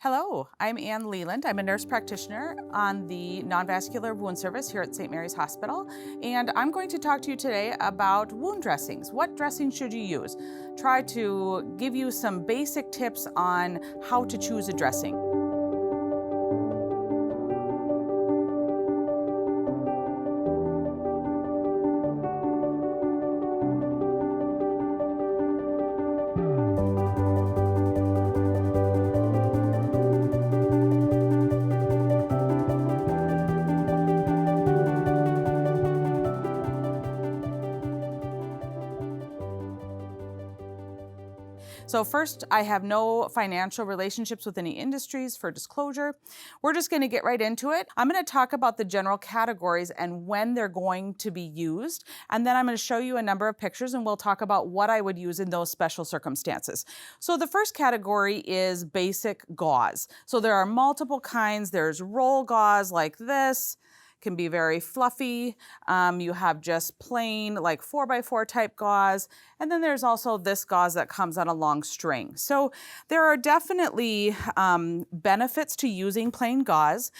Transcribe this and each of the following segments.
Hello, I'm Ann Leland. I'm a nurse practitioner on the non-vascular wound service here at St. Mary's Hospital, and I'm going to talk to you today about wound dressings. What dressing should you use? Try to give you some basic tips on how to choose a dressing. So first, I have no financial relationships with any industries for disclosure. We're just going to get right into it. I'm going to talk about the general categories and when they're going to be used. And then I'm going to show you a number of pictures and we'll talk about what I would use in those special circumstances. So the first category is basic gauze. So there are multiple kinds. There's roll gauze like this. Can be very fluffy. You have just plain like 4x4 type gauze. And then there's also this gauze that comes on a long string. So there are definitely benefits to using plain gauze.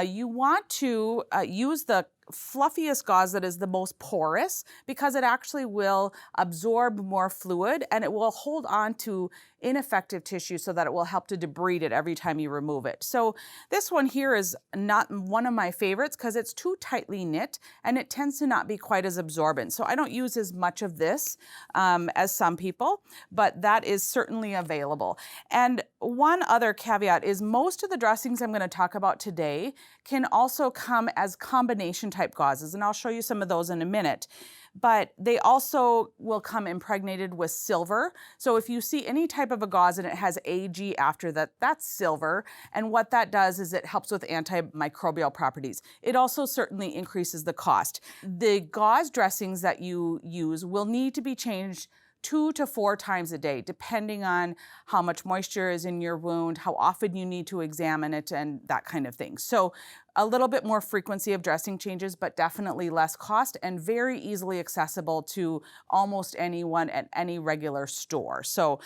You want to use the fluffiest gauze that is the most porous because it actually will absorb more fluid and it will hold on to ineffective tissue so that it will help to debride it every time you remove it. So this one here is not one of my favorites because it's too tightly knit and it tends to not be quite as absorbent. So I don't use as much of this as some people, but that is certainly available. And one other caveat is most of the dressings I'm going to talk about today can also come as combination type gauzes, and I'll show you some of those in a minute. But they also will come impregnated with silver. So if you see any type of a gauze and it has AG after that, that's silver. And what that does is it helps with antimicrobial properties. It also certainly increases the cost. The gauze dressings that you use will need to be changed 2 to 4 times a day, depending on how much moisture is in your wound, how often you need to examine it, and that kind of thing. So a little bit more frequency of dressing changes, but definitely less cost and very easily accessible to almost anyone at any regular store. So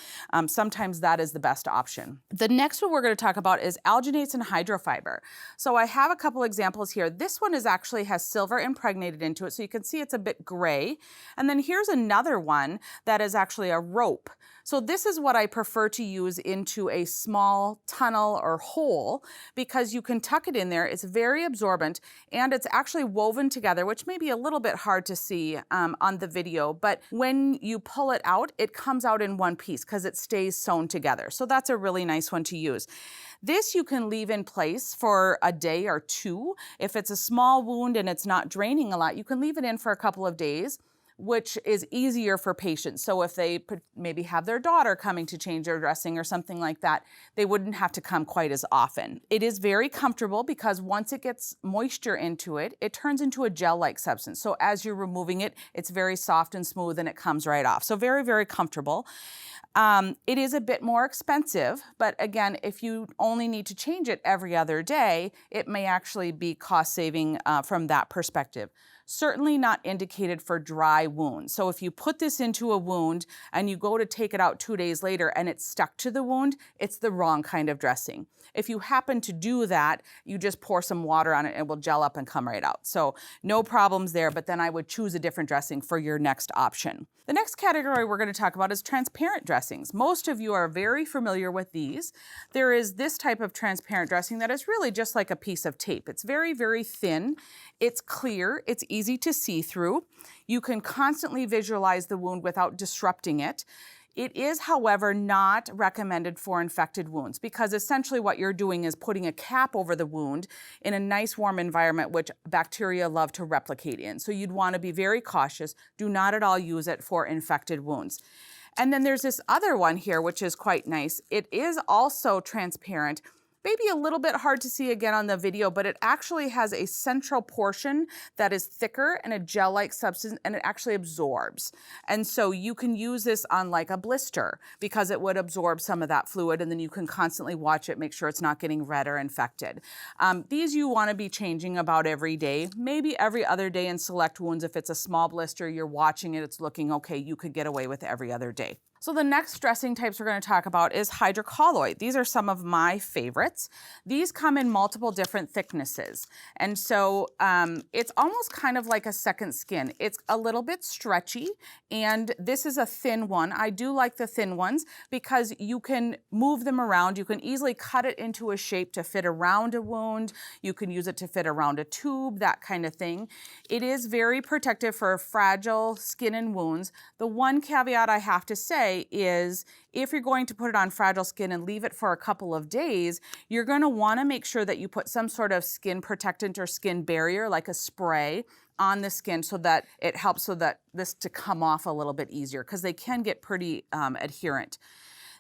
sometimes that is the best option. The next one we're going to talk about is alginates and hydrofiber. So I have a couple examples here. This one actually has silver impregnated into it, so you can see it's a bit gray. And then here's another one that is actually a rope. So this is what I prefer to use into a small tunnel or hole because you can tuck it in there. It's very absorbent and it's actually woven together, which may be a little bit hard to see on the video, but when you pull it out, it comes out in one piece because it stays sewn together. So that's a really nice one to use. This you can leave in place for a day or two. If it's a small wound and it's not draining a lot, you can leave it in for a couple of days, which is easier for patients. So if they maybe have their daughter coming to change their dressing or something like that, they wouldn't have to come quite as often. It is very comfortable because once it gets moisture into it, it turns into a gel-like substance. So as you're removing it, it's very soft and smooth and it comes right off. So very, very comfortable. It is a bit more expensive, but again, if you only need to change it every other day, it may actually be cost saving from that perspective. Certainly not indicated for dry wounds. So if you put this into a wound and you go to take it out 2 days later and it's stuck to the wound, it's the wrong kind of dressing. If you happen to do that, you just pour some water on it and it will gel up and come right out. So no problems there, but then I would choose a different dressing for your next option. The next category we're going to talk about is transparent dressings. Most of you are very familiar with these. There is this type of transparent dressing that is really just like a piece of tape. It's very, very thin. It's clear. It's easy to see through. You can constantly visualize the wound without disrupting it. It is, however, not recommended for infected wounds because essentially what you're doing is putting a cap over the wound in a nice warm environment which bacteria love to replicate in. So you'd want to be very cautious. Do not at all use it for infected wounds. And then there's this other one here which is quite nice. It is also transparent. Maybe a little bit hard to see again on the video, but it actually has a central portion that is thicker and a gel-like substance, and it actually absorbs. And so you can use this on like a blister because it would absorb some of that fluid, and then you can constantly watch it, make sure it's not getting red or infected. These you want to be changing about every day, maybe every other day in select wounds. If it's a small blister, you're watching it, it's looking okay, you could get away with every other day. So the next dressing types we're going to talk about is hydrocolloid. These are some of my favorites. These come in multiple different thicknesses. And so it's almost kind of like a second skin. It's a little bit stretchy, and this is a thin one. I do like the thin ones because you can move them around. You can easily cut it into a shape to fit around a wound. You can use it to fit around a tube, that kind of thing. It is very protective for fragile skin and wounds. The one caveat I have to say is if you're going to put it on fragile skin and leave it for a couple of days, you're going to want to make sure that you put some sort of skin protectant or skin barrier, like a spray, on the skin so that it helps so that this to come off a little bit easier, because they can get pretty adherent.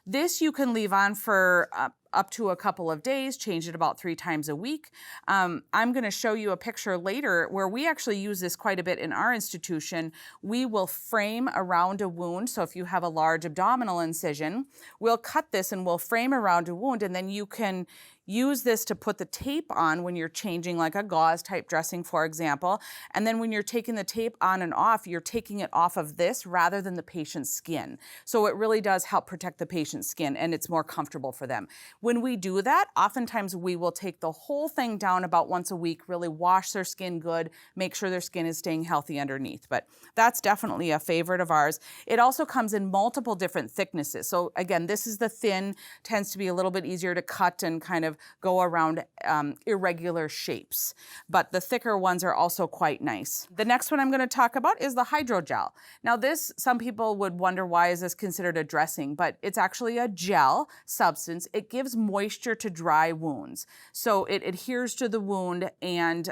This you can leave on for up to a couple of days, change it about 3 times a week. I'm going to show you a picture later where we actually use this quite a bit in our institution. We will frame around a wound. So if you have a large abdominal incision, we'll cut this and we'll frame around a wound, and then you can use this to put the tape on when you're changing like a gauze type dressing, for example. And then when you're taking the tape on and off, you're taking it off of this rather than the patient's skin. So it really does help protect the patient's skin, and it's more comfortable for them. When we do that, oftentimes we will take the whole thing down about once a week, really wash their skin good, make sure their skin is staying healthy underneath. But that's definitely a favorite of ours. It also comes in multiple different thicknesses. So again, this is the thin, tends to be a little bit easier to cut and kind of go around irregular shapes. But the thicker ones are also quite nice. The next one I'm going to talk about is the hydrogel. Now this, some people would wonder, why is this considered a dressing? But it's actually a gel substance. It gives moisture to dry wounds. So it adheres to the wound, and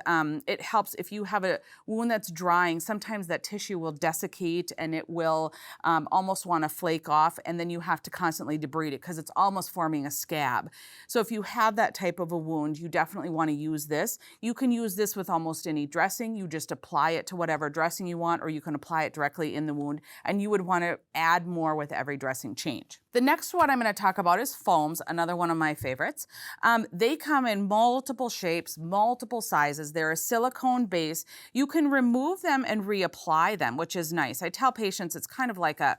it helps if you have a wound that's drying. Sometimes that tissue will desiccate and it will almost want to flake off, and then you have to constantly debride it because it's almost forming a scab. So if you have that type of a wound, you definitely want to use this. You can use this with almost any dressing. You just apply it to whatever dressing you want, or you can apply it directly in the wound, and you would want to add more with every dressing change. The next one I'm going to talk about is foams, another one of my favorites. They come in multiple shapes, multiple sizes. They're a silicone base. You can remove them and reapply them, which is nice. I tell patients it's kind of like a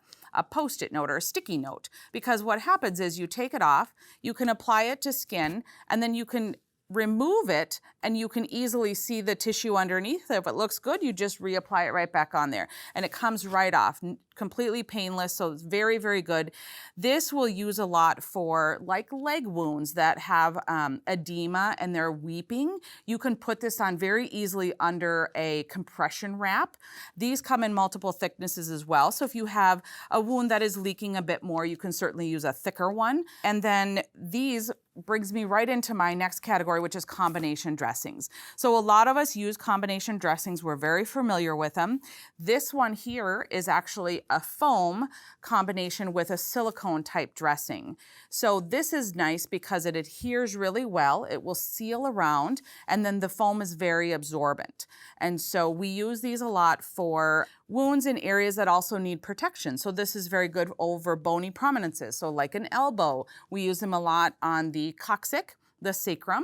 Post-it note or a sticky note, because what happens is you take it off, you can apply it to skin, and then you can remove it and you can easily see the tissue underneath. If it looks good, you just reapply it right back on there, and it comes right off, completely painless. So it's very, very good. This we'll use a lot for like leg wounds that have edema and they're weeping. You can put this on very easily under a compression wrap. These come in multiple thicknesses as well. So if you have a wound that is leaking a bit more, you can certainly use a thicker one. And then these brings me right into my next category, which is combination dressings. So a lot of us use combination dressings. We're very familiar with them. This one here is actually a foam combination with a silicone type dressing. So this is nice because it adheres really well. It will seal around, and then the foam is very absorbent. And so we use these a lot for wounds in areas that also need protection. So this is very good over bony prominences. So like an elbow, we use them a lot on the coccyx, the sacrum.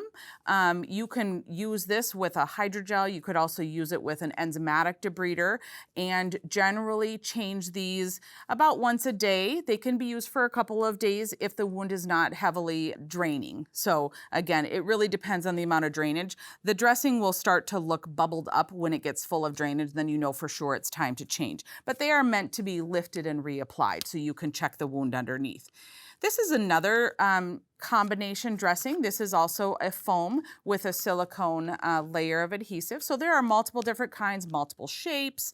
You can use this with a hydrogel. You could also use it with an enzymatic debrider, and generally change these about once a day. They can be used for a couple of days if the wound is not heavily draining. So again, it really depends on the amount of drainage. The dressing will start to look bubbled up when it gets full of drainage, then you know for sure it's time to change. But they are meant to be lifted and reapplied, so you can check the wound underneath. This is another combination dressing. This is also a foam with a silicone layer of adhesive. So there are multiple different kinds, multiple shapes.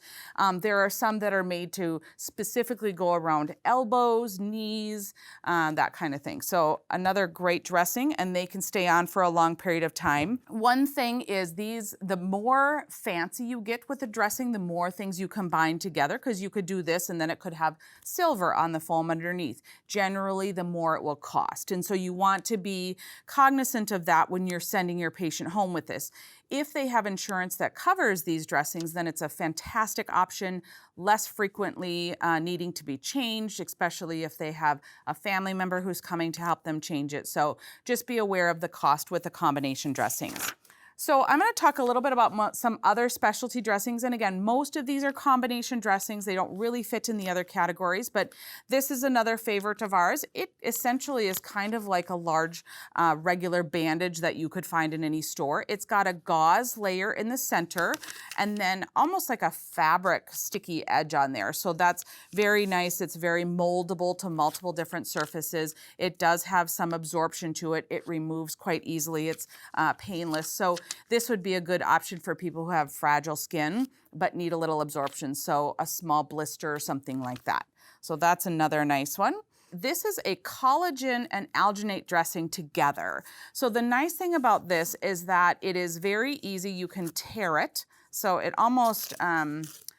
There are some that are made to specifically go around elbows, knees, that kind of thing. So another great dressing, and they can stay on for a long period of time. One thing is these, the more fancy you get with the dressing, the more things you combine together, because you could do this and then it could have silver on the foam underneath. Generally, the more it will cost. And so you want to be cognizant of that when you're sending your patient home with this. If they have insurance that covers these dressings, then it's a fantastic option, less frequently needing to be changed, especially if they have a family member who's coming to help them change it. So just be aware of the cost with the combination dressings. So I'm going to talk a little bit about some other specialty dressings. And again, most of these are combination dressings. They don't really fit in the other categories, but this is another favorite of ours. It essentially is kind of like a large regular bandage that you could find in any store. It's got a gauze layer in the center and then almost like a fabric sticky edge on there. So that's very nice. It's very moldable to multiple different surfaces. It does have some absorption to it. It removes quite easily. It's painless. So this would be a good option for people who have fragile skin but need a little absorption, so a small blister or something like that. So that's another nice one. This is a collagen and alginate dressing together. So the nice thing about this is that it is very easy. You can tear it. So it almost,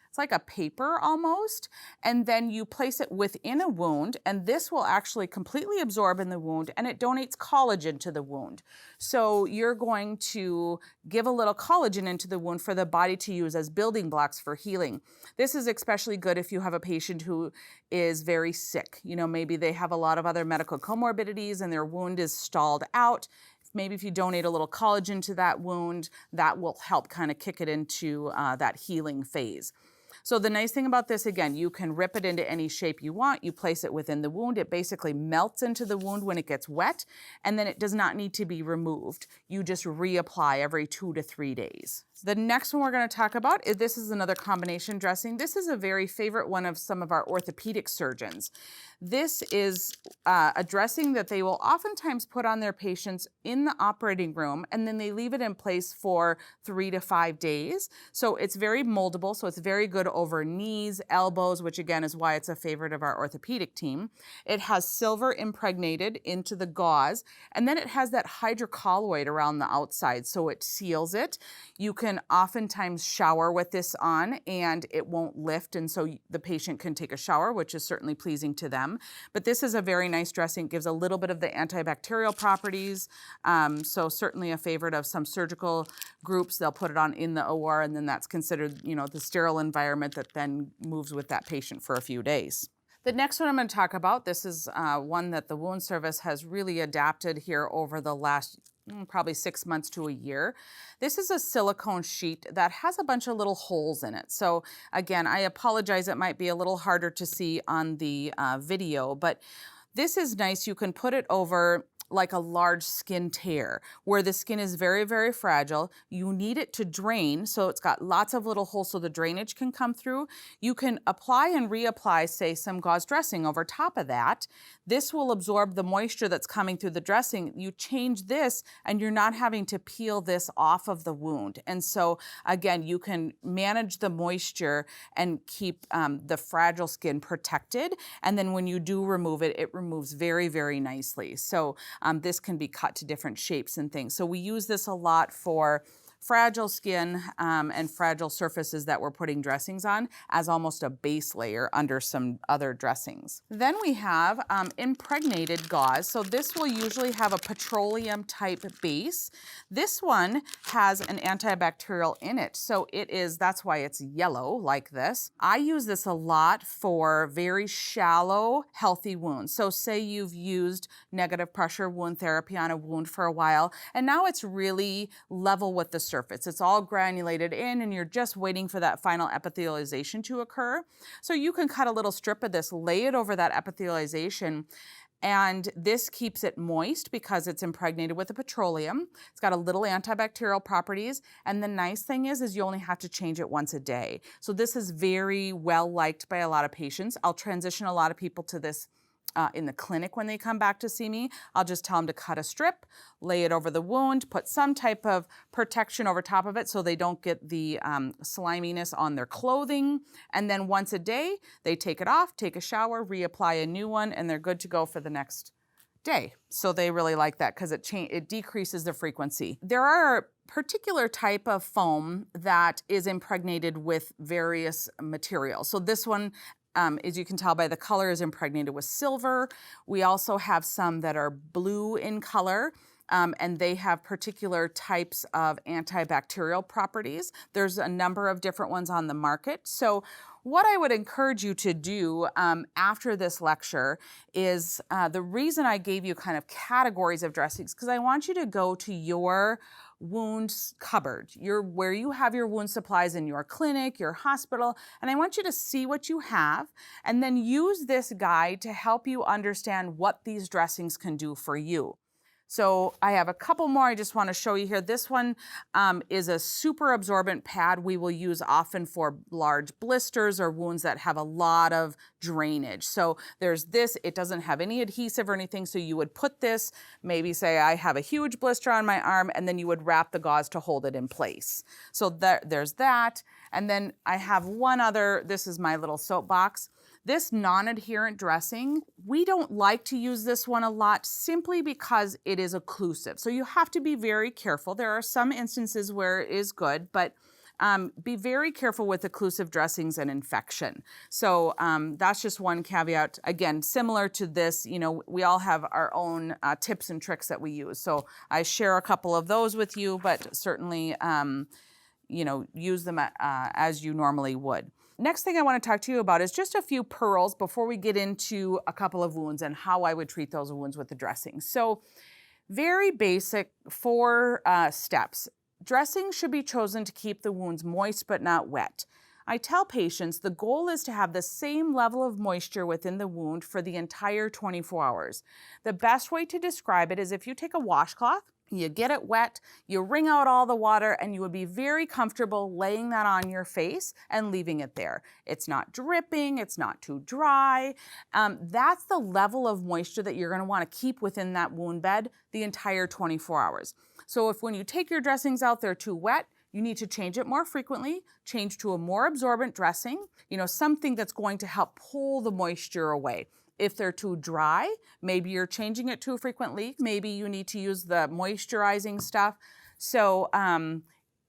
it's like a paper almost, and then you place it within a wound, and this will actually completely absorb in the wound, and it donates collagen to the wound. So you're going to give a little collagen into the wound for the body to use as building blocks for healing. This is especially good if you have a patient who is very sick. You know, maybe they have a lot of other medical comorbidities and their wound is stalled out. Maybe if you donate a little collagen to that wound, that will help kind of kick it into that healing phase. So the nice thing about this, again, you can rip it into any shape you want. You place it within the wound. It basically melts into the wound when it gets wet, and then it does not need to be removed. You just reapply every 2 to 3 days. The next one we're going to talk about is this is another combination dressing. This is a very favorite one of some of our orthopedic surgeons. This is a dressing that they will oftentimes put on their patients in the operating room, and then they leave it in place for 3 to 5 days. So it's very moldable, so it's very good over knees, elbows, which again is why it's a favorite of our orthopedic team. It has silver impregnated into the gauze, and then it has that hydrocolloid around the outside, so it seals it. You can oftentimes shower with this on and it won't lift, and so the patient can take a shower, which is certainly pleasing to them. But this is a very nice dressing. It gives a little bit of the antibacterial properties, so certainly a favorite of some surgical groups. They'll put it on in the OR, and then that's considered, you know, the sterile environment that then moves with that patient for a few days. The next one I'm going to talk about, this is one that the wound service has really adapted here over the last probably 6 months to a year. This is a silicone sheet that has a bunch of little holes in it. So again, I apologize, it might be a little harder to see on the video, but this is nice. You can put it over like a large skin tear where the skin is very, very fragile. You need it to drain, so it's got lots of little holes so the drainage can come through. You can apply and reapply, say, some gauze dressing over top of that. This will absorb the moisture that's coming through the dressing. You change this and you're not having to peel this off of the wound. And so again, you can manage the moisture and keep the fragile skin protected. And then when you do remove it, it removes very, very nicely. So this can be cut to different shapes and things. So we use this a lot for fragile skin and fragile surfaces that we're putting dressings on as almost a base layer under some other dressings. Then we have impregnated gauze. So this will usually have a petroleum type base. This one has an antibacterial in it. So that's why it's yellow like this. I use this a lot for very shallow, healthy wounds. So say you've used negative pressure wound therapy on a wound for a while, and now it's really level with the surface. It's all granulated in and you're just waiting for that final epithelialization to occur. So you can cut a little strip of this, lay it over that epithelialization, and this keeps it moist because it's impregnated with the petroleum. It's got a little antibacterial properties, and the nice thing is you only have to change it once a day. So this is very well liked by a lot of patients. I'll transition a lot of people to this in the clinic when they come back to see me. I'll just tell them to cut a strip, lay it over the wound, put some type of protection over top of it so they don't get the sliminess on their clothing. And then once a day, they take it off, take a shower, reapply a new one, and they're good to go for the next day. So they really like that because it decreases the frequency. There are a particular type of foam that is impregnated with various materials. So this one, as you can tell by the color, is impregnated with silver. We also have some that are blue in color, and they have particular types of antibacterial properties. There's a number of different ones on the market. So what I would encourage you to do after this lecture is the reason I gave you kind of categories of dressings, because I want you to go to your wound cupboard, where you have your wound supplies in your clinic, your hospital, and I want you to see what you have and then use this guide to help you understand what these dressings can do for you. So I have a couple more I just want to show you here. This one is a super absorbent pad we will use often for large blisters or wounds that have a lot of drainage. So there's this, it doesn't have any adhesive or anything, so you would put this, maybe say I have a huge blister on my arm, and then you would wrap the gauze to hold it in place. So there's that. And then I have one other, this is my little soapbox. This non-adherent dressing, we don't like to use this one a lot simply because it is occlusive. So you have to be very careful. There are some instances where it is good, but be very careful with occlusive dressings and infection. So that's just one caveat. Again, similar to this, we all have our own tips and tricks that we use. So I share a couple of those with you, but certainly, use them as you normally would. Next thing I want to talk to you about is just a few pearls before we get into a couple of wounds and how I would treat those wounds with the dressing. So very basic 4 steps. Dressing should be chosen to keep the wounds moist but not wet. I tell patients the goal is to have the same level of moisture within the wound for the entire 24 hours. The best way to describe it is if you take a washcloth, you get it wet, you wring out all the water, and you would be very comfortable laying that on your face and leaving it there. It's not dripping, it's not too dry. That's the level of moisture that you're gonna wanna keep within that wound bed the entire 24 hours. So if when you take your dressings out, they're too wet, you need to change it more frequently, change to a more absorbent dressing, something that's going to help pull the moisture away. If they're too dry, maybe you're changing it too frequently. Maybe you need to use the moisturizing stuff. So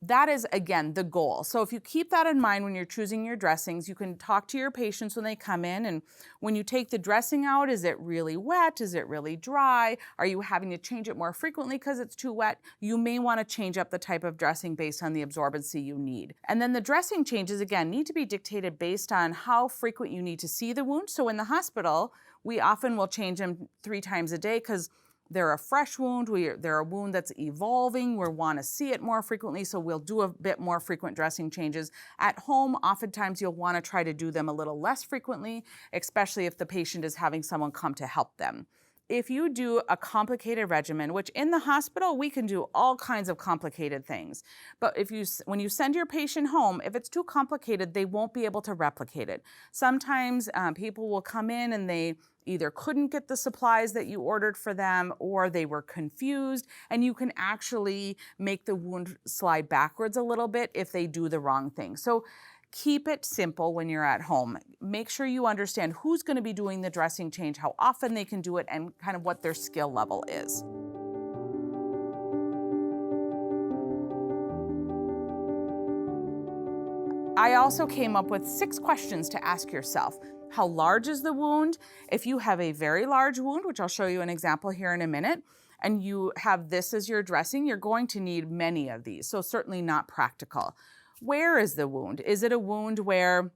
that is, again, the goal. So if you keep that in mind when you're choosing your dressings, you can talk to your patients when they come in, and when you take the dressing out, is it really wet? Is it really dry? Are you having to change it more frequently because it's too wet? You may want to change up the type of dressing based on the absorbency you need. And then the dressing changes, again, need to be dictated based on how frequent you need to see the wound. So in the hospital, we often will change them 3 times a day because they're a fresh wound, they're a wound that's evolving, we want to see it more frequently, so we'll do a bit more frequent dressing changes. At home, oftentimes you'll want to try to do them a little less frequently, especially if the patient is having someone come to help them. If you do a complicated regimen, which in the hospital, we can do all kinds of complicated things. But when you send your patient home, if it's too complicated, they won't be able to replicate it. Sometimes people will come in and they either couldn't get the supplies that you ordered for them or they were confused, and you can actually make the wound slide backwards a little bit if they do the wrong thing. So keep it simple when you're at home. Make sure you understand who's going to be doing the dressing change, how often they can do it, and kind of what their skill level is. I also came up with 6 questions to ask yourself. How large is the wound? If you have a very large wound, which I'll show you an example here in a minute, and you have this as your dressing, you're going to need many of these, so certainly not practical. Where is the wound? Is it a wound where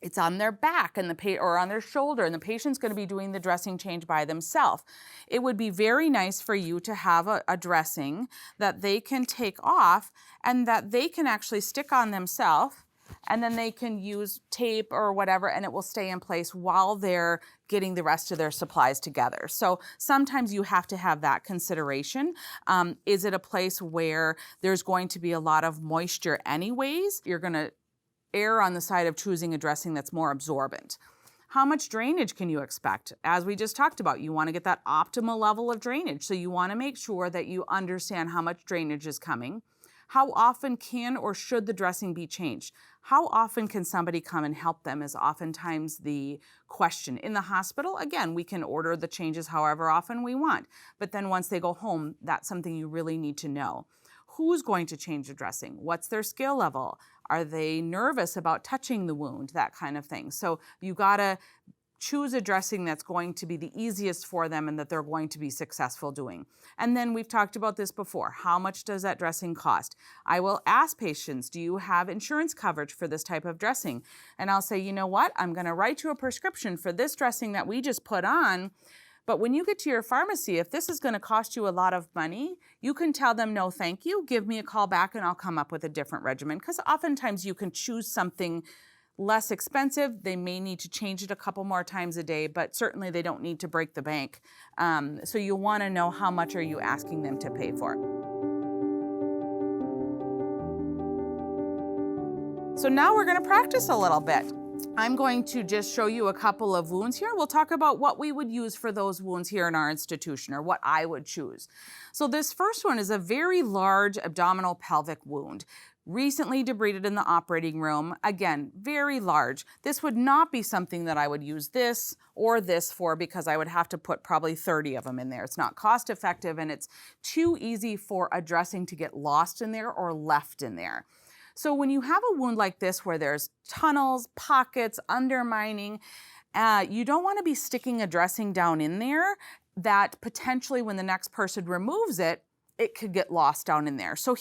it's on their back or on their shoulder, and the patient's going to be doing the dressing change by themselves? It would be very nice for you to have a dressing that they can take off and that they can actually stick on themselves, and then they can use tape or whatever, and it will stay in place while they're getting the rest of their supplies together. So sometimes you have to have that consideration. Is it a place where there's going to be a lot of moisture anyways? You're going to err on the side of choosing a dressing that's more absorbent. How much drainage can you expect? As we just talked about, you want to get that optimal level of drainage. So you want to make sure that you understand how much drainage is coming. How often can or should the dressing be changed? How often can somebody come and help them is oftentimes the question. In the hospital, again, we can order the changes however often we want. But then once they go home, that's something you really need to know. Who's going to change the dressing? What's their skill level? Are they nervous about touching the wound? That kind of thing. So you gotta choose a dressing that's going to be the easiest for them and that they're going to be successful doing. And then we've talked about this before. How much does that dressing cost? I will ask patients, do you have insurance coverage for this type of dressing? And I'll say, you know what? I'm going to write you a prescription for this dressing that we just put on, But when you get to your pharmacy, if this is going to cost you a lot of money, you can tell them, no, thank you. Give me a call back and I'll come up with a different regimen. Because oftentimes you can choose something less expensive. They may need to change it a couple more times a day, but certainly they don't need to break the bank. So you want to know how much are you asking them to pay for. So now we're going to practice a little bit. I'm going to just show you a couple of wounds here. We'll talk about what we would use for those wounds here in our institution, or what I would choose. So this first one is a very large abdominal pelvic wound, recently debrided in the operating room. Again, very large. This would not be something that I would use this or this for, because I would have to put probably 30 of them in there. It's not cost effective, and it's too easy for a dressing to get lost in there or left in there. So when you have a wound like this where there's tunnels, pockets, undermining, you don't want to be sticking a dressing down in there that potentially when the next person removes it, it could get lost down in there. So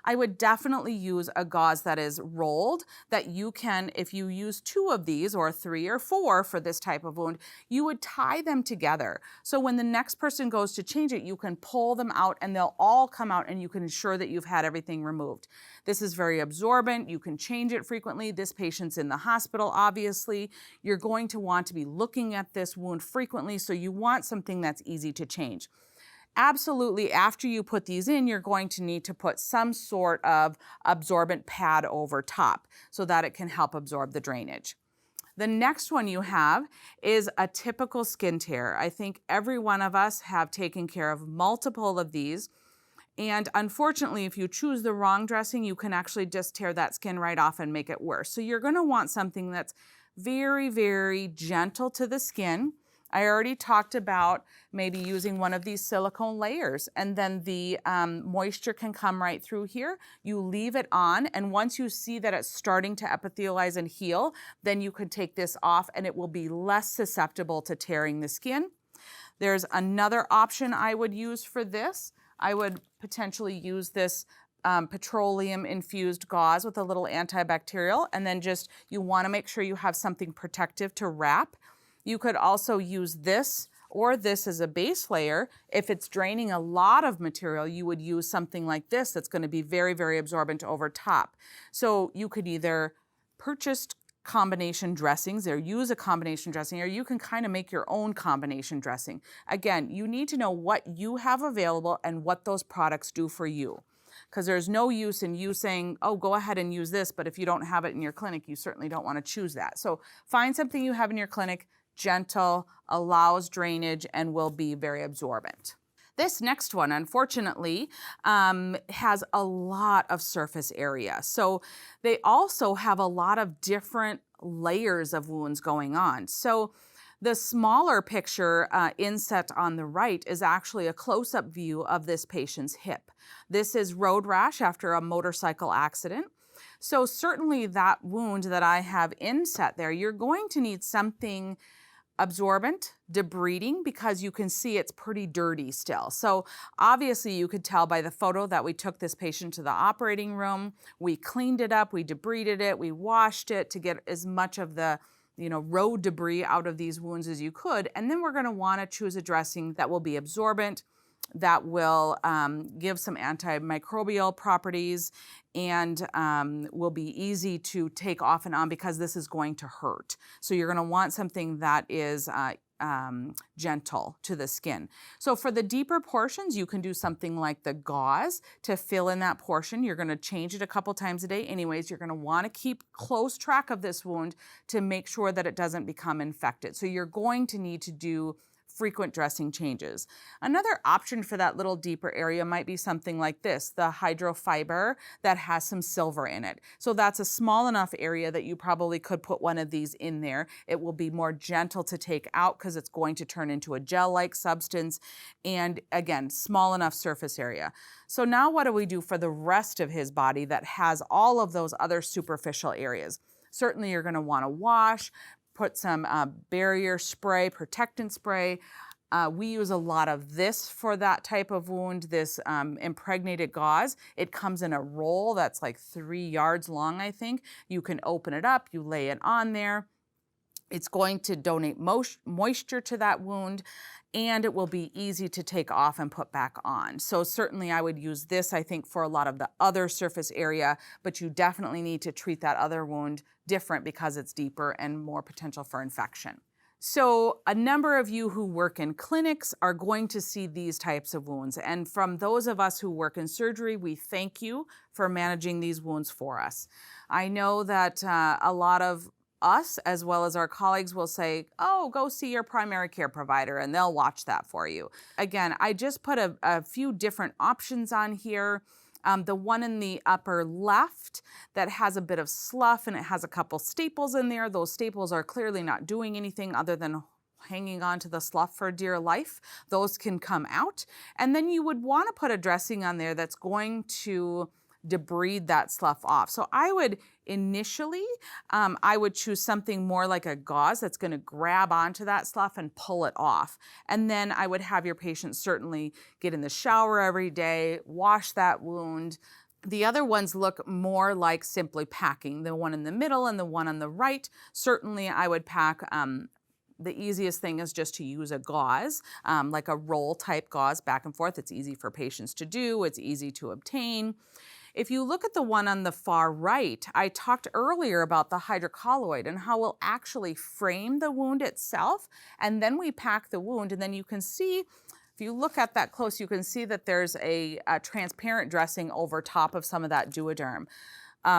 I would definitely use a gauze that is rolled, that you can, if you use 2 of these or 3 or 4 for this type of wound, you would tie them together. So when the next person goes to change it, you can pull them out and they'll all come out and you can ensure that you've had everything removed. This is very absorbent. You can change it frequently. This patient's in the hospital, obviously. You're going to want to be looking at this wound frequently, so you want something that's easy to change. Absolutely, after you put these in, you're going to need to put some sort of absorbent pad over top so that it can help absorb the drainage. The next one you have is a typical skin tear. I think every one of us have taken care of multiple of these. And unfortunately, if you choose the wrong dressing, you can actually just tear that skin right off and make it worse. So you're going to want something that's very, very gentle to the skin. I already talked about maybe using one of these silicone layers, and then the moisture can come right through here. You leave it on, and once you see that it's starting to epithelialize and heal, then you could take this off and it will be less susceptible to tearing the skin. There's another option I would use for this. I would potentially use this petroleum-infused gauze with a little antibacterial, and then you want to make sure you have something protective to wrap. You could also use this or this as a base layer. If it's draining a lot of material, you would use something like this that's going to be very, very absorbent over top. So you could either purchase combination dressings or use a combination dressing, or you can kind of make your own combination dressing. Again, you need to know what you have available and what those products do for you. Because there's no use in you saying, oh, go ahead and use this, but if you don't have it in your clinic, you certainly don't want to choose that. So find something you have in your clinic, gentle, allows drainage, and will be very absorbent. This next one, unfortunately, has a lot of surface area. So they also have a lot of different layers of wounds going on. So the smaller picture inset on the right is actually a close-up view of this patient's hip. This is road rash after a motorcycle accident. So certainly that wound that I have inset there, you're going to need something absorbent, debriding, because you can see it's pretty dirty still. So obviously you could tell by the photo that we took this patient to the operating room, we cleaned it up, we debrided it, we washed it to get as much of the road debris out of these wounds as you could. And then we're going to want to choose a dressing that will be absorbent, that will give some antimicrobial properties, and will be easy to take off and on, because this is going to hurt. So you're going to want something that is gentle to the skin. So for the deeper portions, you can do something like the gauze to fill in that portion. You're going to change it a couple times a day anyways. You're going to want to keep close track of this wound to make sure that it doesn't become infected. So you're going to need to do frequent dressing changes. Another option for that little deeper area might be something like this, the hydrofiber that has some silver in it. So that's a small enough area that you probably could put one of these in there. It will be more gentle to take out because it's going to turn into a gel-like substance. And again, small enough surface area. So now what do we do for the rest of his body that has all of those other superficial areas? Certainly you're going to want to wash, put some barrier spray, protectant spray. We use a lot of this for that type of wound, this impregnated gauze. It comes in a roll that's like 3 yards long, I think. You can open it up, you lay it on there. It's going to donate moisture to that wound, and it will be easy to take off and put back on. So certainly I would use this, I think, for a lot of the other surface area, but you definitely need to treat that other wound different because it's deeper and more potential for infection. So a number of you who work in clinics are going to see these types of wounds. And from those of us who work in surgery, we thank you for managing these wounds for us. I know that a lot of us, as well as our colleagues, will say, oh, go see your primary care provider and they'll watch that for you. Again, I just put a few different options on here. The one in the upper left that has a bit of slough and it has a couple staples in there. Those staples are clearly not doing anything other than hanging on to the slough for dear life. Those can come out. And then you would want to put a dressing on there that's going to debride that slough off. So I would initially, I would choose something more like a gauze that's going to grab onto that slough and pull it off. And then I would have your patient certainly get in the shower every day, wash that wound. The other ones look more like simply packing. The one in the middle and the one on the right, certainly I would pack. The easiest thing is just to use a gauze, like a roll type gauze back and forth. It's easy for patients to do. It's easy to obtain. If you look at the one on the far right, I talked earlier about the hydrocolloid and how we'll actually frame the wound itself, and then we pack the wound, and then you can see, if you look at that close, you can see that there's a transparent dressing over top of some of that duoderm.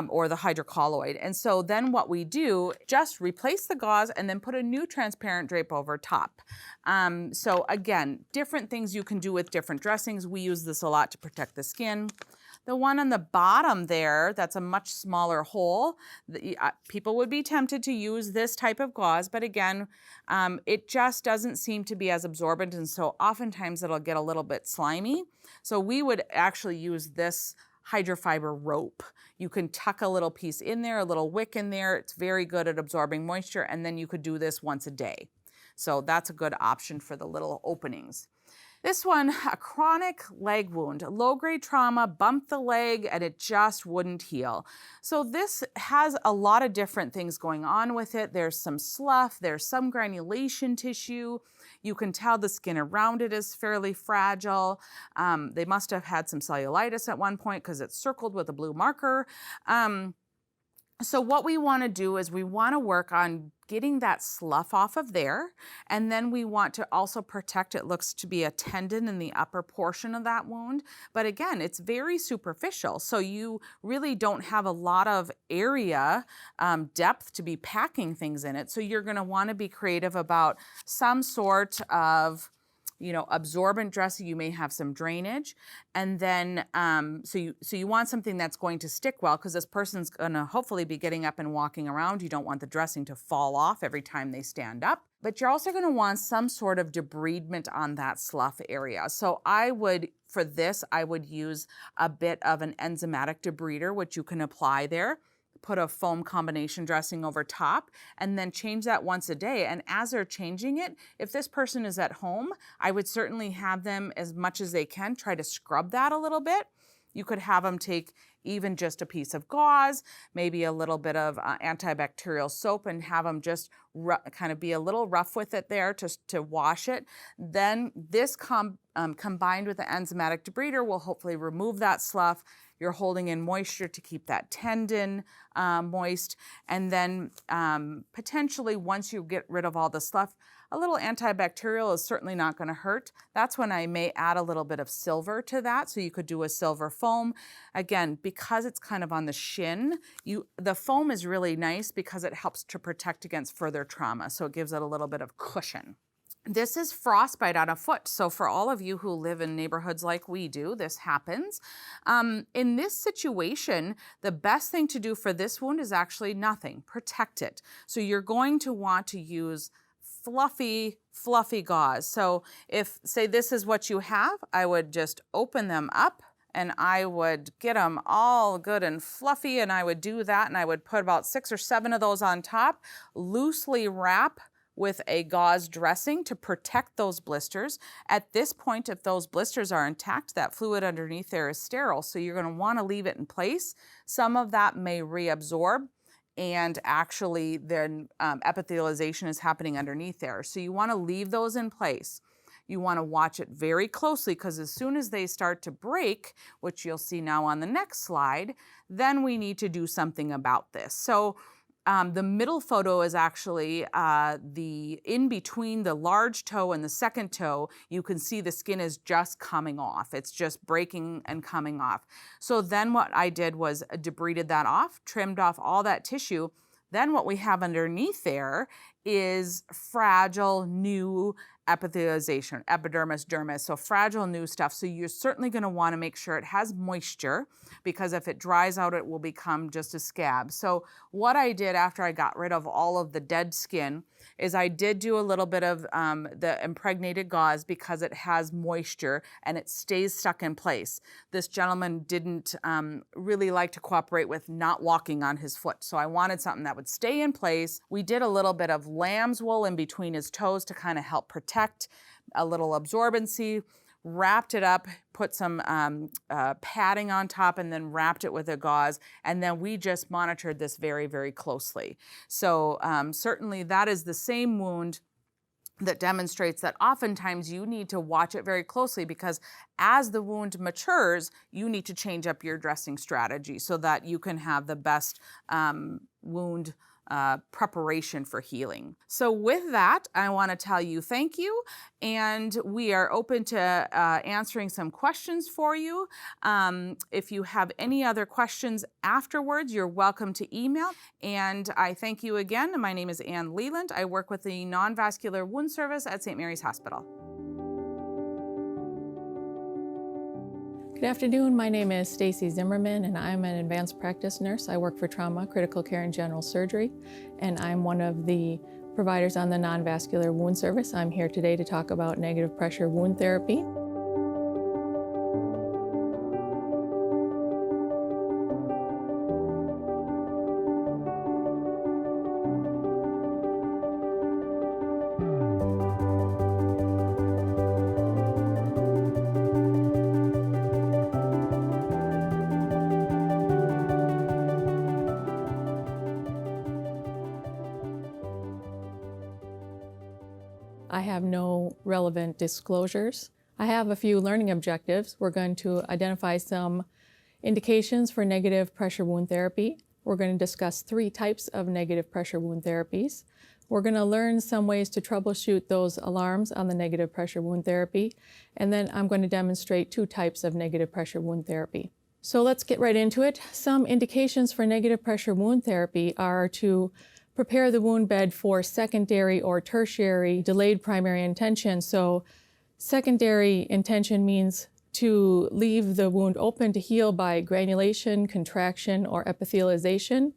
Or the hydrocolloid. And so then what we do, just replace the gauze and then put a new transparent drape over top. So again, different things you can do with different dressings. We use this a lot to protect the skin. The one on the bottom there, that's a much smaller hole. People would be tempted to use this type of gauze, but again, it just doesn't seem to be as absorbent, and so oftentimes it'll get a little bit slimy. So we would actually use this hydrofiber rope. You can tuck a little piece in there, a little wick in there. It's very good at absorbing moisture, and then you could do this once a day. So that's a good option for the little openings. This one, a chronic leg wound, low-grade trauma, bumped the leg, and it just wouldn't heal. So this has a lot of different things going on with it. There's some slough, there's some granulation tissue. You can tell the skin around it is fairly fragile. They must have had some cellulitis at one point because it's circled with a blue marker. So what we want to do is we want to work on getting that slough off of there, and then we want to also protect, it looks to be a tendon in the upper portion of that wound, but again, it's very superficial, so you really don't have a lot of area depth to be packing things in it, so you're going to want to be creative about some sort of absorbent dressing. You may have some drainage, and then so you want something that's going to stick well, because this person's going to hopefully be getting up and walking around. You don't want the dressing to fall off every time they stand up, but you're also going to want some sort of debridement on that slough area. So for this, I would use a bit of an enzymatic debrider, which you can apply there. Put a foam combination dressing over top, and then change that once a day. And as they're changing it, if this person is at home, I would certainly have them, as much as they can, try to scrub that a little bit. You could have them take even just a piece of gauze, maybe a little bit of antibacterial soap, and have them just kind of be a little rough with it there to wash it. Then this combined with the enzymatic debrider will hopefully remove that slough. You're holding in moisture to keep that tendon moist. And then potentially, once you get rid of all the slough, a little antibacterial is certainly not going to hurt. That's when I may add a little bit of silver to that. So you could do a silver foam. Again, because it's kind of on the shin, the foam is really nice because it helps to protect against further trauma. So it gives it a little bit of cushion. This is frostbite on a foot. So for all of you who live in neighborhoods like we do, this happens. In this situation, the best thing to do for this wound is actually nothing. Protect it. So you're going to want to use fluffy gauze. So if, say, this is what you have, I would just open them up and I would get them all good and fluffy, and I would do that, and I would put about 6 or 7 of those on top, loosely wrap with a gauze dressing to protect those blisters. At this point, if those blisters are intact, that fluid underneath there is sterile, so you're going to want to leave it in place. Some of that may reabsorb. and actually then epithelialization is happening underneath there. So you want to leave those in place. You want to watch it very closely, because as soon as they start to break, which you'll see now on the next slide, then we need to do something about this. So the middle photo is actually the in between the large toe and the second toe. You can see the skin is just coming off. It's just breaking and coming off. So then what I did was debrided that off, trimmed off all that tissue. Then what we have underneath there is fragile new epithelialization, epidermis, dermis, so fragile new stuff. So you're certainly going to want to make sure it has moisture, because if it dries out, it will become just a scab. So what I did after I got rid of all of the dead skin is I did do a little bit of the impregnated gauze, because it has moisture and it stays stuck in place. This gentleman didn't really like to cooperate with not walking on his foot, so I wanted something that would stay in place. We did a little bit of lamb's wool in between his toes to kind of help protect, a little absorbency, wrapped it up, put some padding on top, and then wrapped it with a gauze. And then we just monitored this very, very closely. So certainly that is the same wound that demonstrates that oftentimes you need to watch it very closely, because as the wound matures, you need to change up your dressing strategy so that you can have the best wound preparation for healing. So with that, I want to tell you thank you, and we are open to answering some questions for you. If you have any other questions afterwards, you're welcome to email. And I thank you again. My name is Ann Leland. I work with the Non-Vascular Wound Service at St. Mary's Hospital. Good afternoon, my name is Stacy Zimmerman and I'm an advanced practice nurse. I work for trauma, critical care, and general surgery, and I'm one of the providers on the non-vascular wound service. I'm here today to talk about negative pressure wound therapy. I have no relevant disclosures. I have a few learning objectives. We're going to identify some indications for negative pressure wound therapy. We're going to discuss 3 types of negative pressure wound therapies. We're going to learn some ways to troubleshoot those alarms on the negative pressure wound therapy. And then I'm going to demonstrate 2 types of negative pressure wound therapy. So let's get right into it. Some indications for negative pressure wound therapy are to prepare the wound bed for secondary or tertiary delayed primary intention. So secondary intention means to leave the wound open to heal by granulation, contraction, or epithelialization.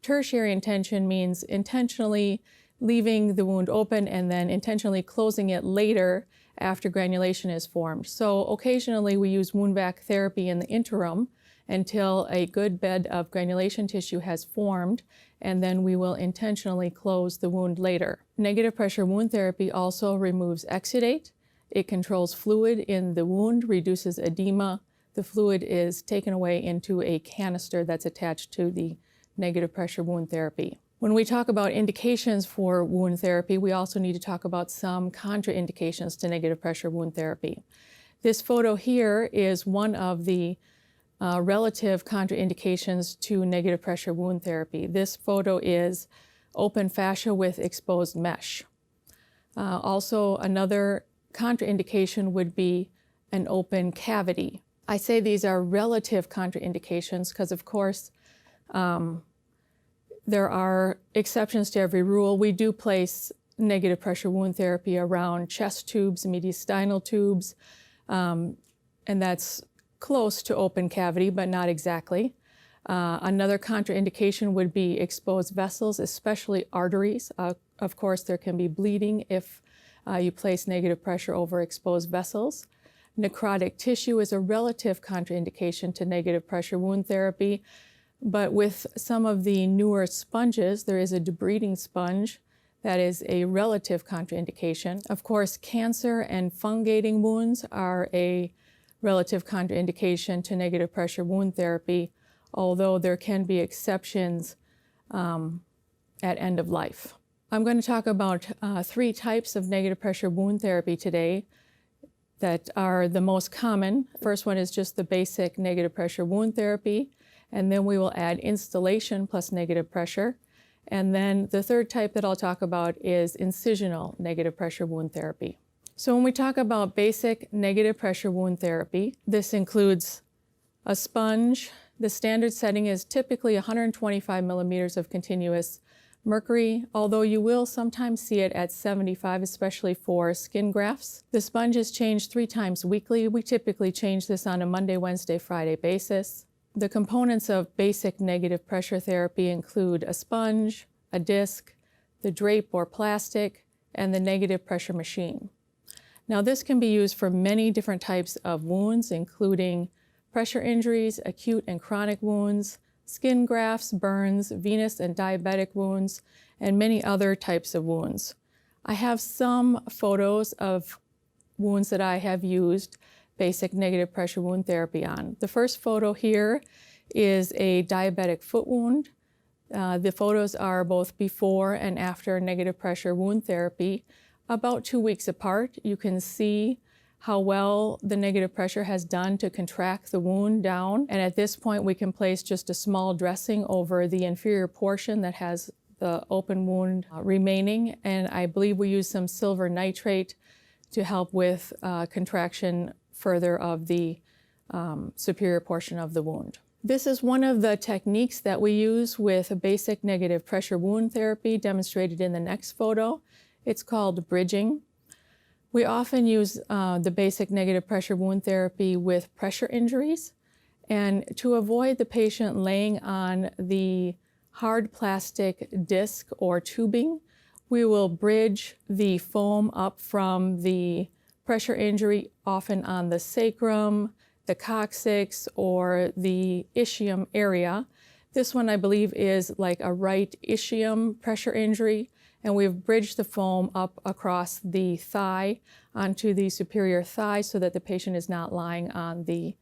Tertiary intention means intentionally leaving the wound open and then intentionally closing it later after granulation is formed. So occasionally we use wound vac therapy in the interim until a good bed of granulation tissue has formed, and then we will intentionally close the wound later. Negative pressure wound therapy also removes exudate. It controls fluid in the wound, reduces edema. The fluid is taken away into a canister that's attached to the negative pressure wound therapy. When we talk about indications for wound therapy, we also need to talk about some contraindications to negative pressure wound therapy. This photo here is one of the relative contraindications to negative pressure wound therapy. This photo is open fascia with exposed mesh. Also, another contraindication would be an open cavity. I say these are relative contraindications because, of course, there are exceptions to every rule. We do place negative pressure wound therapy around chest tubes, mediastinal tubes, and that's close to open cavity, but not exactly. Another contraindication would be exposed vessels, especially arteries. Of course, there can be bleeding if you place negative pressure over exposed vessels. Necrotic tissue is a relative contraindication to negative pressure wound therapy, but with some of the newer sponges, there is a debriding sponge that is a relative contraindication. Of course, cancer and fungating wounds are a relative contraindication to negative pressure wound therapy, although there can be exceptions at end of life. I'm going to talk about 3 types of negative pressure wound therapy today that are the most common. First one is just the basic negative pressure wound therapy, and then we will add installation plus negative pressure. And then the third type that I'll talk about is incisional negative pressure wound therapy. So when we talk about basic negative pressure wound therapy, this includes a sponge. The standard setting is typically 125 millimeters of continuous mercury, although you will sometimes see it at 75, especially for skin grafts. The sponge is changed 3 times weekly. We typically change this on a Monday, Wednesday, Friday basis. The components of basic negative pressure therapy include a sponge, a disc, the drape or plastic, and the negative pressure machine. Now this can be used for many different types of wounds, including pressure injuries, acute and chronic wounds, skin grafts, burns, venous and diabetic wounds, and many other types of wounds. I have some photos of wounds that I have used basic negative pressure wound therapy on. The first photo here is a diabetic foot wound. The photos are both before and after negative pressure wound therapy, about 2 weeks apart. You can see how well the negative pressure has done to contract the wound down. And at this point, we can place just a small dressing over the inferior portion that has the open wound remaining. And I believe we use some silver nitrate to help with contraction further of the superior portion of the wound. This is one of the techniques that we use with a basic negative pressure wound therapy demonstrated in the next photo. It's called bridging. We often use the basic negative pressure wound therapy with pressure injuries, and to avoid the patient laying on the hard plastic disc or tubing, we will bridge the foam up from the pressure injury, often on the sacrum, the coccyx, or the ischium area. This one, I believe, is like a right ischium pressure injury, and we've bridged the foam up across the thigh onto the superior thigh so that the patient is not lying on the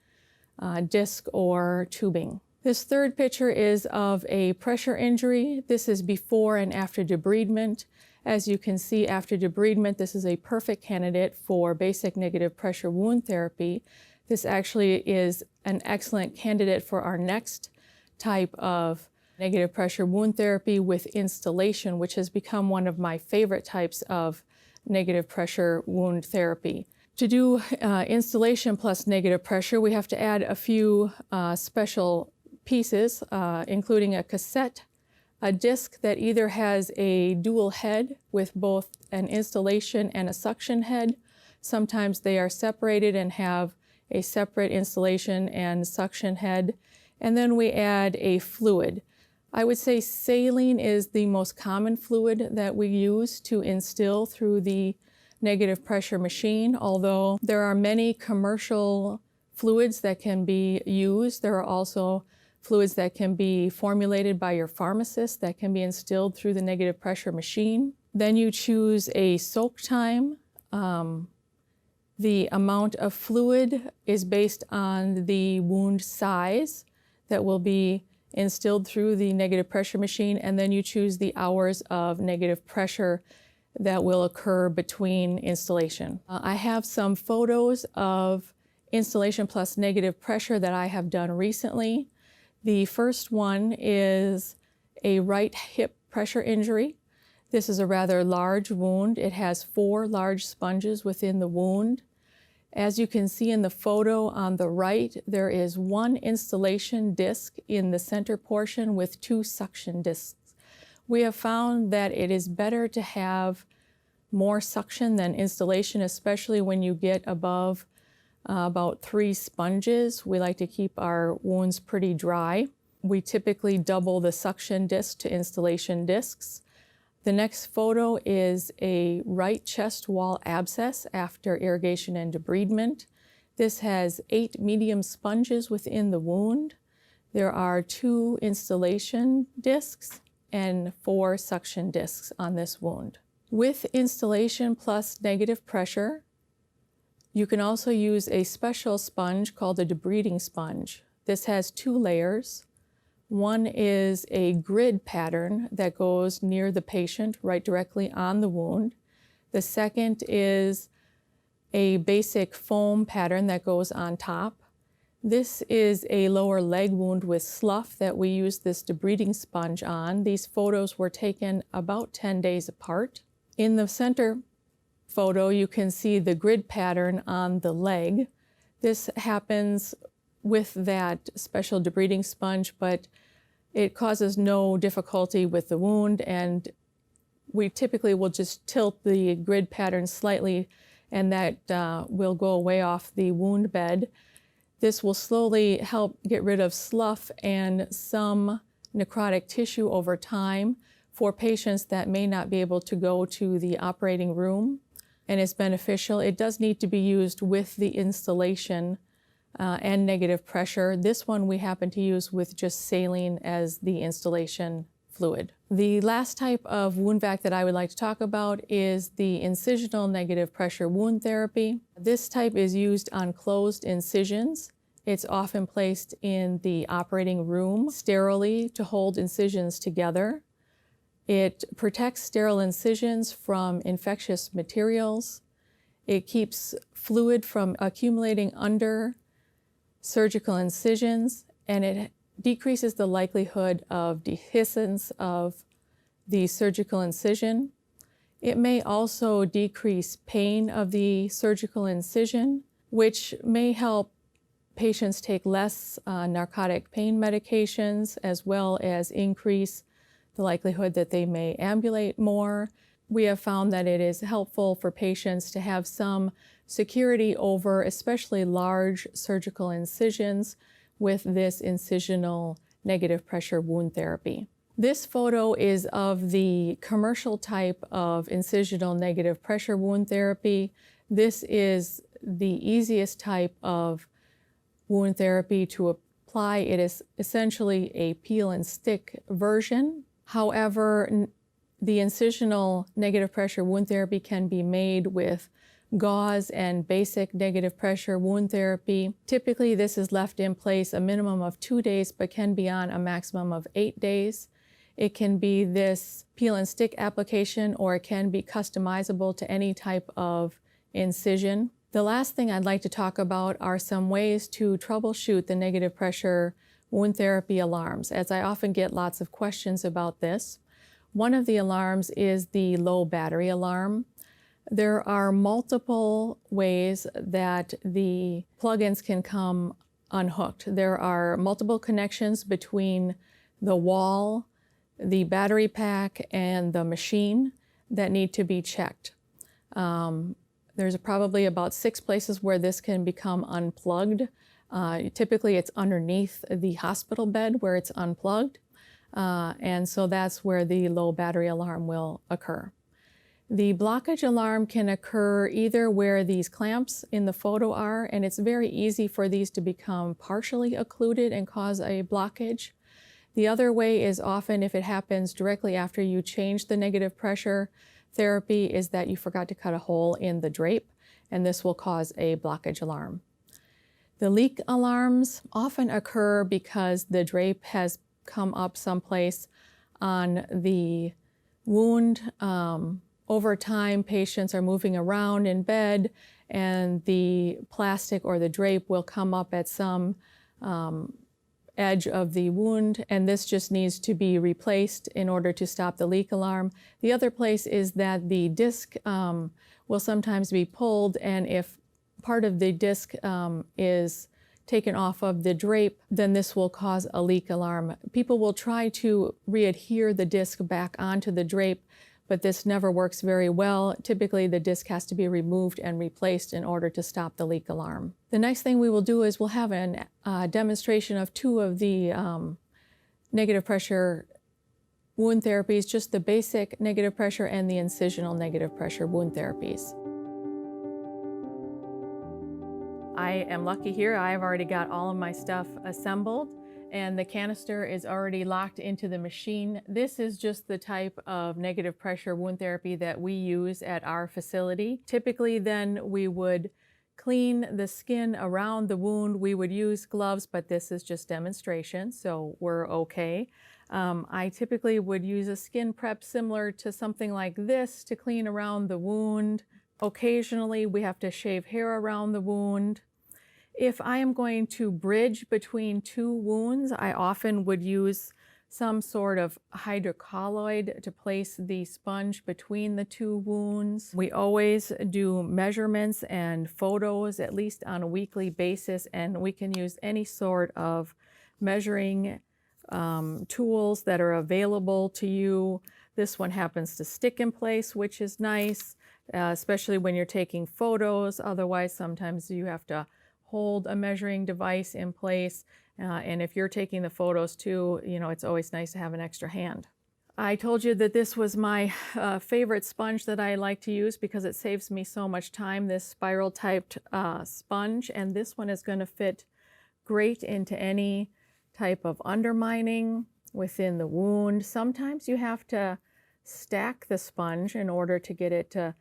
disc or tubing. This third picture is of a pressure injury. This is before and after debridement. As you can see, after debridement, this is a perfect candidate for basic negative pressure wound therapy. This actually is an excellent candidate for our next type of negative pressure wound therapy with installation, which has become one of my favorite types of negative pressure wound therapy. To do installation plus negative pressure, we have to add a few special pieces, including a cassette, a disc that either has a dual head with both an installation and a suction head. Sometimes they are separated and have a separate installation and suction head. And then we add a fluid. I would say saline is the most common fluid that we use to instill through the negative pressure machine, although there are many commercial fluids that can be used. There are also fluids that can be formulated by your pharmacist that can be instilled through the negative pressure machine. Then you choose a soak time. The amount of fluid is based on the wound size that will be instilled through the negative pressure machine, and then you choose the hours of negative pressure that will occur between installation. I have some photos of installation plus negative pressure that I have done recently. The first one is a right hip pressure injury. This is a rather large wound. It has 4 large sponges within the wound. As you can see in the photo on the right, there is 1 installation disc in the center portion with 2 suction discs. We have found that it is better to have more suction than installation, especially when you get above about 3 sponges. We like to keep our wounds pretty dry. We typically double the suction disc to installation discs. The next photo is a right chest wall abscess after irrigation and debridement. This has 8 medium sponges within the wound. There are 2 installation discs and 4 suction discs on this wound. With installation plus negative pressure, you can also use a special sponge called a debriding sponge. This has 2 layers. One is a grid pattern that goes near the patient, right directly on the wound. The second is a basic foam pattern that goes on top. This is a lower leg wound with slough that we use this debriding sponge on. These photos were taken about 10 days apart. In the center photo, you can see the grid pattern on the leg. This happens with that special debriding sponge, but it causes no difficulty with the wound, and we typically will just tilt the grid pattern slightly, and that will go away off the wound bed. This will slowly help get rid of slough and some necrotic tissue over time for patients that may not be able to go to the operating room, and it's beneficial. It does need to be used with the installation and negative pressure. This one we happen to use with just saline as the installation fluid. The last type of wound vac that I would like to talk about is the incisional negative pressure wound therapy. This type is used on closed incisions. It's often placed in the operating room sterilely to hold incisions together. It protects sterile incisions from infectious materials. It keeps fluid from accumulating under surgical incisions, and it decreases the likelihood of dehiscence of the surgical incision. It may also decrease pain of the surgical incision, which may help patients take less narcotic pain medications, as well as increase the likelihood that they may ambulate more. We have found that it is helpful for patients to have some security over especially large surgical incisions with this incisional negative pressure wound therapy. This photo is of the commercial type of incisional negative pressure wound therapy. This is the easiest type of wound therapy to apply. It is essentially a peel and stick version. However, the incisional negative pressure wound therapy can be made with gauze and basic negative pressure wound therapy. Typically, this is left in place a minimum of 2 days, but can be on a maximum of 8 days. It can be this peel and stick application, or it can be customizable to any type of incision. The last thing I'd like to talk about are some ways to troubleshoot the negative pressure wound therapy alarms, as I often get lots of questions about this. One of the alarms is the low battery alarm. There are multiple ways that the plugins can come unhooked. There are multiple connections between the wall, the battery pack, and the machine that need to be checked. There's probably about 6 places where this can become unplugged. Typically it's underneath the hospital bed where it's unplugged. And so that's where the low battery alarm will occur. The blockage alarm can occur either where these clamps in the photo are, and it's very easy for these to become partially occluded and cause a blockage. The other way is often if it happens directly after you change the negative pressure therapy, is that you forgot to cut a hole in the drape, and this will cause a blockage alarm. The leak alarms often occur because the drape has come up someplace on the wound. Over time, patients are moving around in bed, and the plastic or the drape will come up at some edge of the wound, and this just needs to be replaced in order to stop the leak alarm. The other place is that the disc will sometimes be pulled, and if part of the disc is taken off of the drape, then this will cause a leak alarm. People will try to readhere the disc back onto the drape, but this never works very well. Typically, the disc has to be removed and replaced in order to stop the leak alarm. The next thing we will do is we'll have a demonstration of 2 of the negative pressure wound therapies, just the basic negative pressure and the incisional negative pressure wound therapies. I am lucky here. I've already got all of my stuff assembled, and the canister is already locked into the machine. This is just the type of negative pressure wound therapy that we use at our facility. Typically then we would clean the skin around the wound, we would use gloves, but this is just demonstration, so we're okay. I typically would use a skin prep similar to something like this to clean around the wound. Occasionally, we have to shave hair around the wound. If I am going to bridge between two wounds, I often would use some sort of hydrocolloid to place the sponge between the two wounds. We always do measurements and photos, at least on a weekly basis, and we can use any sort of measuring tools that are available to you. This one happens to stick in place, which is nice, especially when you're taking photos. Otherwise, sometimes you have to hold a measuring device in place. And if you're taking the photos too, you know, it's always nice to have an extra hand. I told you that this was my favorite sponge that I like to use because it saves me so much time, this spiral typed sponge. And this one is going to fit great into any type of undermining within the wound. Sometimes you have to stack the sponge in order to get it to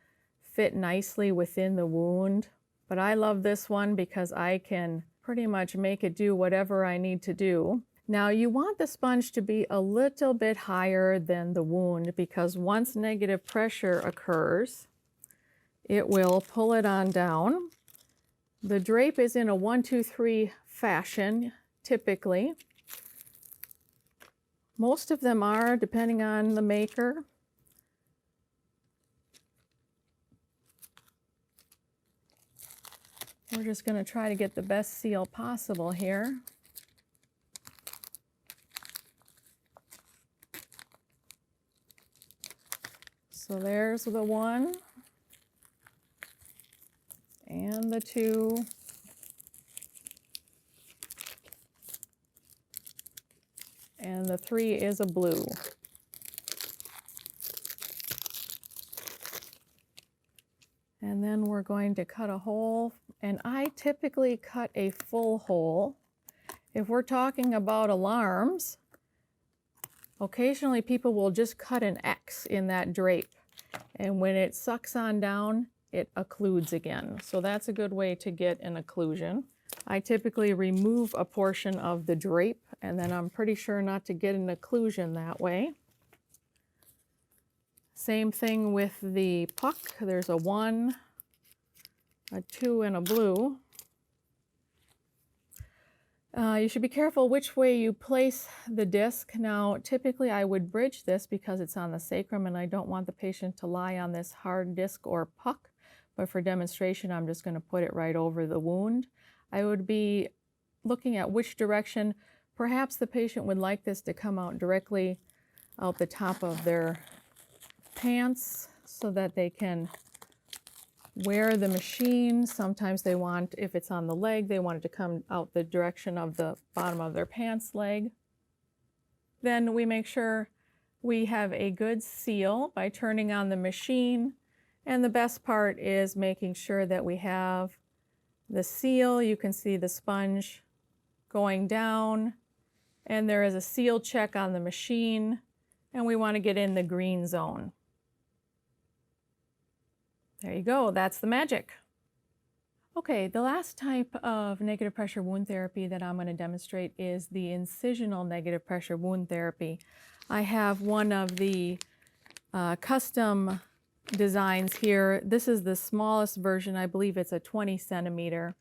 fit nicely within the wound. But I love this one because I can pretty much make it do whatever I need to do. Now you want the sponge to be a little bit higher than the wound because once negative pressure occurs, it will pull it on down. The drape is in a 1-2-3 fashion, typically. Most of them are, depending on the maker. We're just going to try to get the best seal possible here. So there's the 1 and the 2. And the 3 is a blue. And then we're going to cut a hole, and I typically cut a full hole. If we're talking about alarms, occasionally people will just cut an X in that drape, and when it sucks on down, it occludes again. So that's a good way to get an occlusion. I typically remove a portion of the drape, and then I'm pretty sure not to get an occlusion that way. Same thing with the puck. There's a 1, a 2, and a blue. You should be careful which way you place the disc. Now, typically I would bridge this because it's on the sacrum and I don't want the patient to lie on this hard disc or puck, but for demonstration, I'm just going to put it right over the wound. I would be looking at which direction. Perhaps the patient would like this to come out directly out the top of their pants so that they can wear the machine. Sometimes they want, if it's on the leg, they want it to come out the direction of the bottom of their pants leg. Then we make sure we have a good seal by turning on the machine. And the best part is making sure that we have the seal. You can see the sponge going down, and there is a seal check on the machine, and we want to get in the green zone. There you go, that's the magic. Okay, the last type of negative pressure wound therapy that I'm going to demonstrate is the incisional negative pressure wound therapy. I have one of the custom designs here. This is the smallest version. I believe it's a 20 centimeter.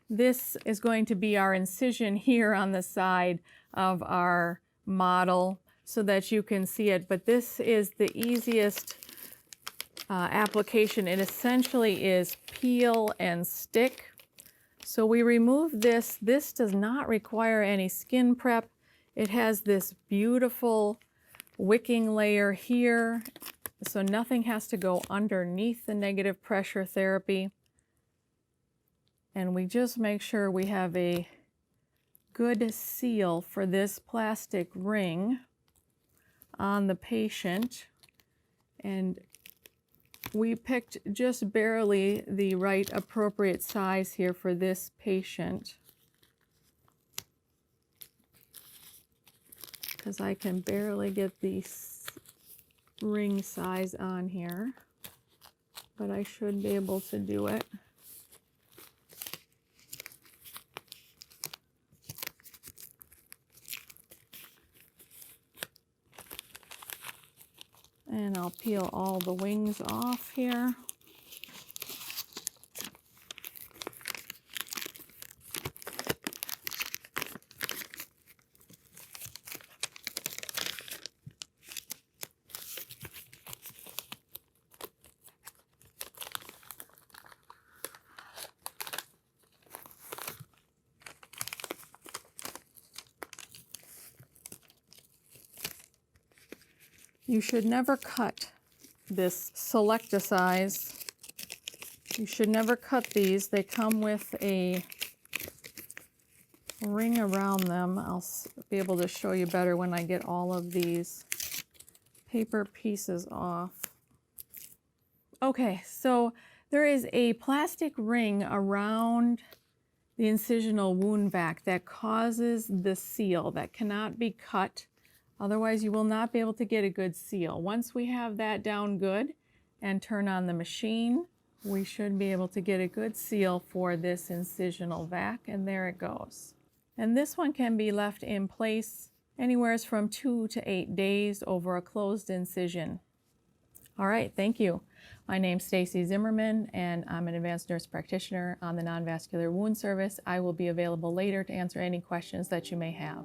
This is going to be our incision here on the side of our model so that you can see it, but this is the easiest application. It essentially is peel and stick. So we remove this. This does not require any skin prep. It has this beautiful wicking layer here, so nothing has to go underneath the negative pressure therapy. And we just make sure we have a good seal for this plastic ring on the patient. And we picked just barely the right appropriate size here for this patient, because I can barely get the ring size on here, but I should be able to do it. And I'll peel all the wings off here. You should never cut this selecticize. You should never cut these. They come with a ring around them. I'll be able to show you better when I get all of these paper pieces off. Okay, so there is a plastic ring around the incisional wound vac that causes the seal that cannot be cut. Otherwise, you will not be able to get a good seal. Once we have that down good and turn on the machine, we should be able to get a good seal for this incisional vac, and there it goes. And this one can be left in place anywhere from 2 to 8 days over a closed incision. All right, thank you. My name's Stacy Zimmerman, and I'm an advanced nurse practitioner on the non-vascular wound service. I will be available later to answer any questions that you may have.